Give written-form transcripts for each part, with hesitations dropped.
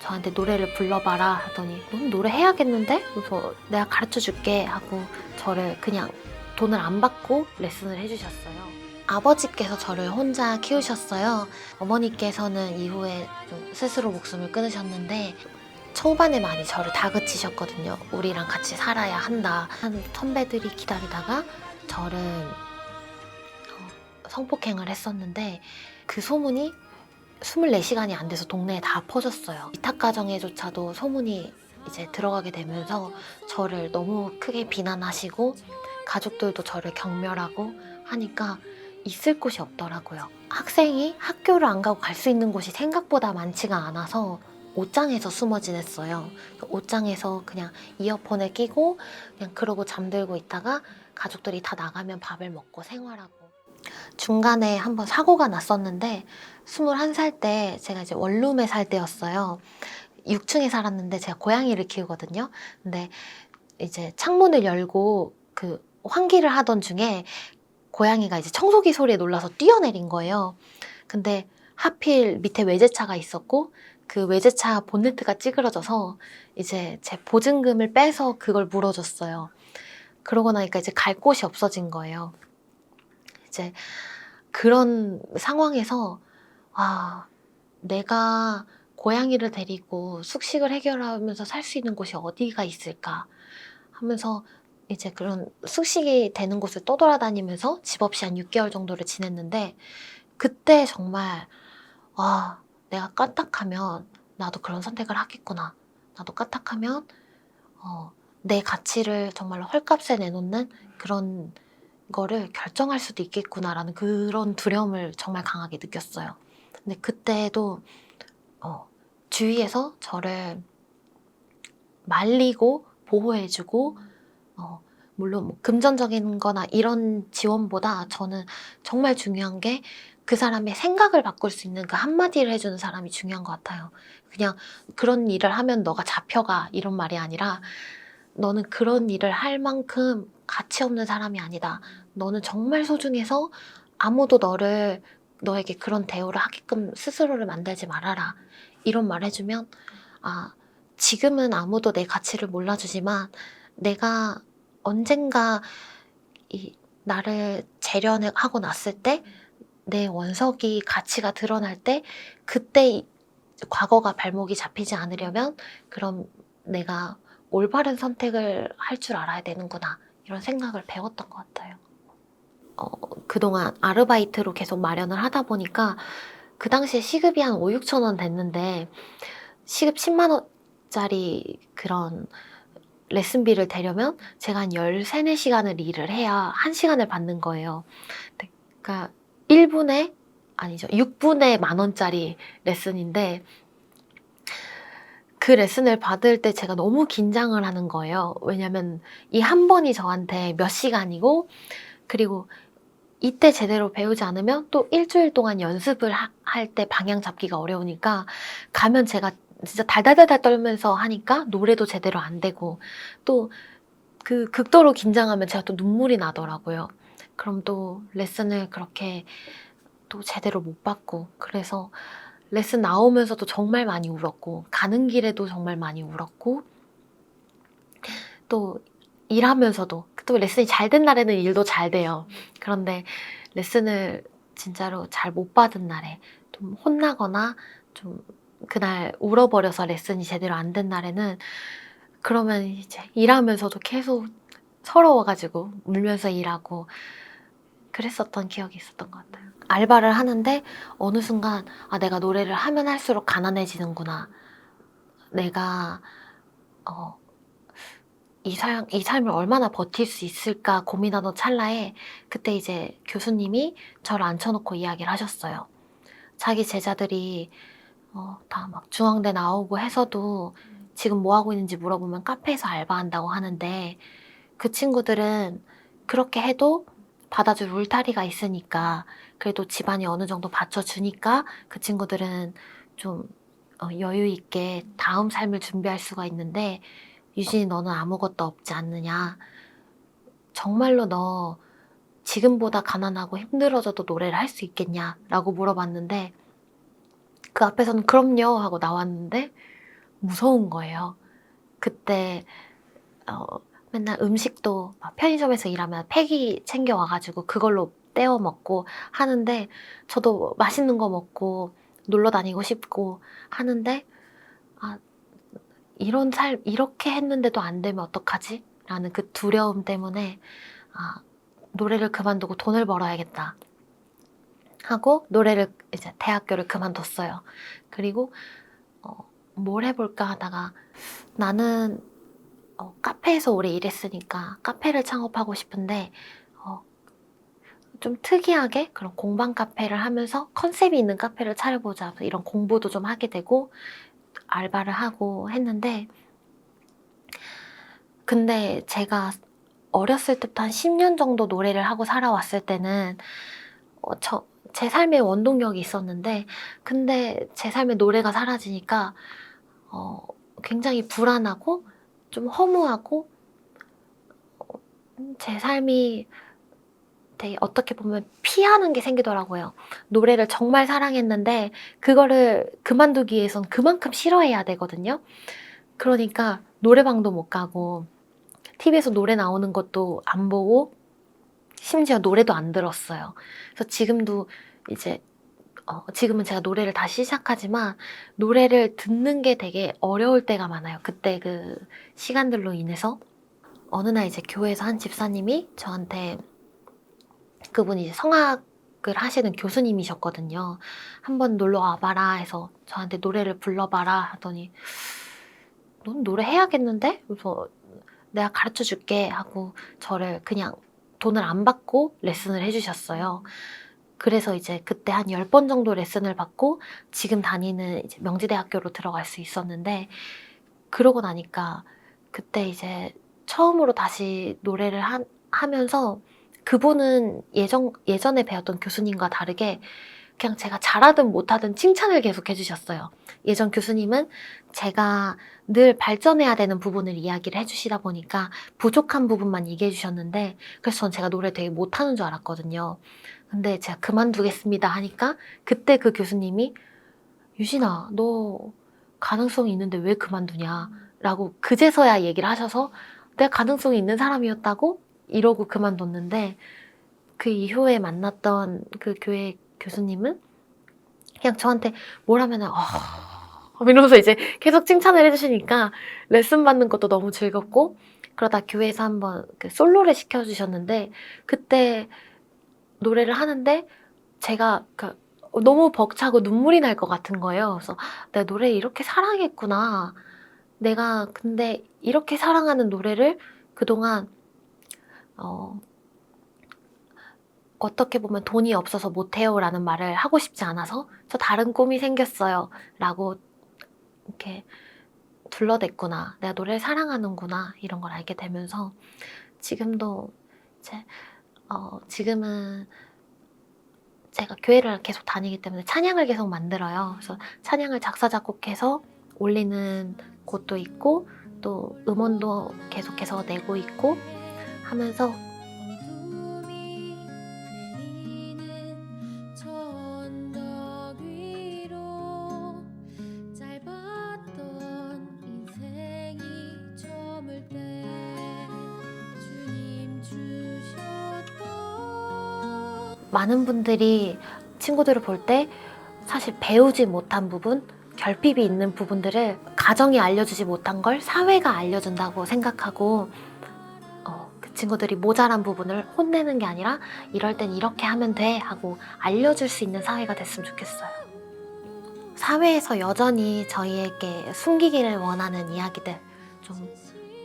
저한테 노래를 불러봐라 하더니 넌 노래 해야겠는데? 그래서 내가 가르쳐줄게 하고 저를 그냥 돈을 안 받고 레슨을 해주셨어요. 아버지께서 저를 혼자 키우셨어요. 어머니께서는 이후에 좀 스스로 목숨을 끊으셨는데 초반에 많이 저를 다그치셨거든요. 우리랑 같이 살아야 한다. 한 선배들이 기다리다가 저를 성폭행을 했었는데 그 소문이 24시간이 안 돼서 동네에 다 퍼졌어요. 이탁가정에조차도 소문이 이제 들어가게 되면서 저를 너무 크게 비난하시고 가족들도 저를 경멸하고 하니까 있을 곳이 없더라고요. 학생이 학교를 안 가고 갈 수 있는 곳이 생각보다 많지가 않아서 옷장에서 숨어 지냈어요. 옷장에서 그냥 이어폰을 끼고 그냥 그러고 잠들고 있다가 가족들이 다 나가면 밥을 먹고 생활하고 중간에 한번 사고가 났었는데 21살 때 제가 이제 원룸에 살 때였어요. 6층에 살았는데 제가 고양이를 키우거든요. 근데 이제 창문을 열고 그 환기를 하던 중에 고양이가 이제 청소기 소리에 놀라서 뛰어내린 거예요. 근데 하필 밑에 외제차가 있었고 그 외제차 본네트가 찌그러져서 이제 제 보증금을 빼서 그걸 물어줬어요. 그러고 나니까 이제 갈 곳이 없어진 거예요. 이제 그런 상황에서 내가 고양이를 데리고 숙식을 해결하면서 살 수 있는 곳이 어디가 있을까 하면서 이제 그런 숙식이 되는 곳을 떠돌아다니면서 집 없이 한 6개월 정도를 지냈는데 그때 정말 내가 까딱하면 나도 그런 선택을 하겠구나. 나도 까딱하면 내 가치를 정말로 헐값에 내놓는 그런 거를 결정할 수도 있겠구나라는 그런 두려움을 정말 강하게 느꼈어요. 근데 그때도 주위에서 저를 말리고 보호해주고 물론 뭐 금전적인 거나 이런 지원보다 저는 정말 중요한 게 그 사람의 생각을 바꿀 수 있는 그 한마디를 해주는 사람이 중요한 것 같아요. 그냥 그런 일을 하면 너가 잡혀가 이런 말이 아니라 너는 그런 일을 할 만큼 가치 없는 사람이 아니다. 너는 정말 소중해서 아무도 너에게 그런 대우를 하게끔 스스로를 만들지 말아라. 이런 말 해주면 지금은 아무도 내 가치를 몰라주지만 내가 언젠가 나를 재련하고 났을 때 내 원석이 가치가 드러날 때 그때 과거가 발목이 잡히지 않으려면 그럼 내가 올바른 선택을 할 줄 알아야 되는구나 이런 생각을 배웠던 것 같아요. 그동안 아르바이트로 계속 마련을 하다 보니까 그 당시에 시급이 한 5, 6천 원 됐는데 시급 10만 원짜리 그런 레슨비를 대려면 제가 한 13, 4시간을 일을 해야 1시간을 받는 거예요. 그러니까 6분에 10,000원짜리 레슨인데 그 레슨을 받을 때 제가 너무 긴장을 하는 거예요. 왜냐면 이 한 번이 저한테 몇 시간이고 그리고 이때 제대로 배우지 않으면 또 일주일 동안 연습을 할 때 방향 잡기가 어려우니까 가면 제가 진짜 달달달달 떨면서 하니까 노래도 제대로 안 되고 또 그 극도로 긴장하면 제가 또 눈물이 나더라고요. 그럼 또 레슨을 그렇게 또 제대로 못 받고 그래서 레슨 나오면서도 정말 많이 울었고 가는 길에도 정말 많이 울었고 또 일하면서도 또 레슨이 잘 된 날에는 일도 잘 돼요. 그런데 레슨을 진짜로 잘 못 받은 날에 좀 혼나거나 좀 그날 울어버려서 레슨이 제대로 안 된 날에는 그러면 이제 일하면서도 계속 서러워가지고 울면서 일하고 그랬었던 기억이 있었던 것 같아요. 알바를 하는데 어느 순간 내가 노래를 하면 할수록 가난해지는구나. 내가 이 삶을 얼마나 버틸 수 있을까 고민하던 찰나에 그때 이제 교수님이 저를 앉혀놓고 이야기를 하셨어요. 자기 제자들이 다 막 중앙대 나오고 해서도 지금 뭐 하고 있는지 물어보면 카페에서 알바한다고 하는데 그 친구들은 그렇게 해도 받아줄 울타리가 있으니까 그래도 집안이 어느 정도 받쳐주니까 그 친구들은 좀 여유 있게 다음 삶을 준비할 수가 있는데 유진이 너는 아무것도 없지 않느냐. 정말로 너 지금보다 가난하고 힘들어져도 노래를 할 수 있겠냐? 라고 물어봤는데 그 앞에서는 그럼요 하고 나왔는데 무서운 거예요. 그때 맨날 음식도 막 편의점에서 일하면 팩이 챙겨와가지고 그걸로 떼어 먹고 하는데 저도 맛있는 거 먹고 놀러 다니고 싶고 하는데 아, 이런 삶 이렇게 했는데도 안 되면 어떡하지? 라는 그 두려움 때문에 아, 노래를 그만두고 돈을 벌어야겠다 하고 노래를 이제 대학교를 그만뒀어요. 그리고 뭘 해볼까 하다가 나는 카페에서 오래 일했으니까 카페를 창업하고 싶은데 좀 특이하게 그런 공방 카페를 하면서 컨셉이 있는 카페를 차려보자 이런 공부도 좀 하게 되고 알바를 하고 했는데 근데 제가 어렸을 때부터 한 10년 정도 노래를 하고 살아왔을 때는 제 삶에 원동력이 있었는데 근데 제 삶에 노래가 사라지니까 굉장히 불안하고 좀 허무하고 제 삶이 되게 어떻게 보면 피하는 게 생기더라고요. 노래를 정말 사랑했는데 그거를 그만두기 위해선 그만큼 싫어해야 되거든요. 그러니까 노래방도 못 가고 TV에서 노래 나오는 것도 안 보고 심지어 노래도 안 들었어요. 그래서 지금도 이제 지금은 제가 노래를 다시 시작하지만 노래를 듣는 게 되게 어려울 때가 많아요. 그때 그 시간들로 인해서 어느 날 이제 교회에서 한 집사님이 저한테 그분이 이제 성악을 하시는 교수님이셨거든요. 한번 놀러 와봐라 해서 저한테 노래를 불러봐라 하더니 넌 노래 해야겠는데? 그래서 내가 가르쳐 줄게 하고 저를 그냥 돈을 안 받고 레슨을 해주셨어요. 그래서 이제 그때 한 10번 정도 레슨을 받고 지금 다니는 이제 명지대학교로 들어갈 수 있었는데 그러고 나니까 그때 이제 처음으로 다시 노래를 하면서 그분은 예전에 배웠던 교수님과 다르게 그냥 제가 잘하든 못하든 칭찬을 계속 해주셨어요. 예전 교수님은 제가 늘 발전해야 되는 부분을 이야기를 해주시다 보니까 부족한 부분만 얘기해 주셨는데 그래서 전 제가 노래 되게 못하는 줄 알았거든요. 근데 제가 그만두겠습니다 하니까 그때 그 교수님이 유진아, 너 가능성이 있는데 왜 그만두냐? 라고 그제서야 얘기를 하셔서 내가 가능성이 있는 사람이었다고? 이러고 그만뒀는데 그 이후에 만났던 그 교회 교수님은 그냥 저한테 뭘 하면은 이러면서 이제 계속 칭찬을 해주시니까 레슨 받는 것도 너무 즐겁고 그러다 교회에서 한번 그 솔로를 시켜주셨는데 그때 노래를 하는데 제가 너무 벅차고 눈물이 날 것 같은 거예요. 그래서 내가 노래 이렇게 사랑했구나. 내가 근데 이렇게 사랑하는 노래를 그동안 어떻게 보면 돈이 없어서 못해요 라는 말을 하고 싶지 않아서 저 다른 꿈이 생겼어요 라고 이렇게 둘러댔구나. 내가 노래를 사랑하는구나 이런 걸 알게 되면서 지금도 이제 지금은 제가 교회를 계속 다니기 때문에 찬양을 계속 만들어요. 그래서 찬양을 작사 작곡해서 올리는 곳도 있고 또 음원도 계속해서 내고 있고 하면서 많은 분들이 친구들을 볼 때 사실 배우지 못한 부분, 결핍이 있는 부분들을 가정이 알려주지 못한 걸 사회가 알려준다고 생각하고 그 친구들이 모자란 부분을 혼내는 게 아니라 이럴 땐 이렇게 하면 돼 하고 알려줄 수 있는 사회가 됐으면 좋겠어요. 사회에서 여전히 저희에게 숨기기를 원하는 이야기들, 좀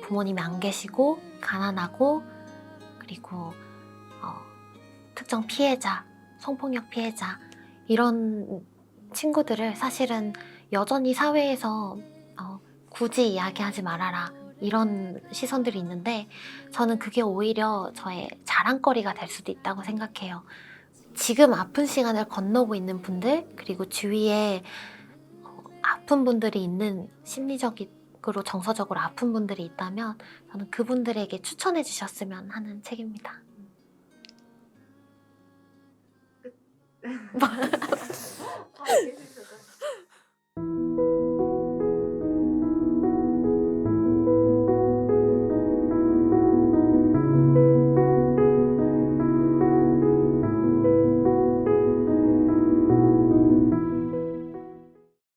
부모님이 안 계시고 가난하고 그리고 특정 피해자, 성폭력 피해자 이런 친구들을 사실은 여전히 사회에서 굳이 이야기하지 말아라 이런 시선들이 있는데 저는 그게 오히려 저의 자랑거리가 될 수도 있다고 생각해요. 지금 아픈 시간을 건너고 있는 분들 그리고 주위에 아픈 분들이 있는 심리적으로 정서적으로 아픈 분들이 있다면 저는 그분들에게 추천해 주셨으면 하는 책입니다.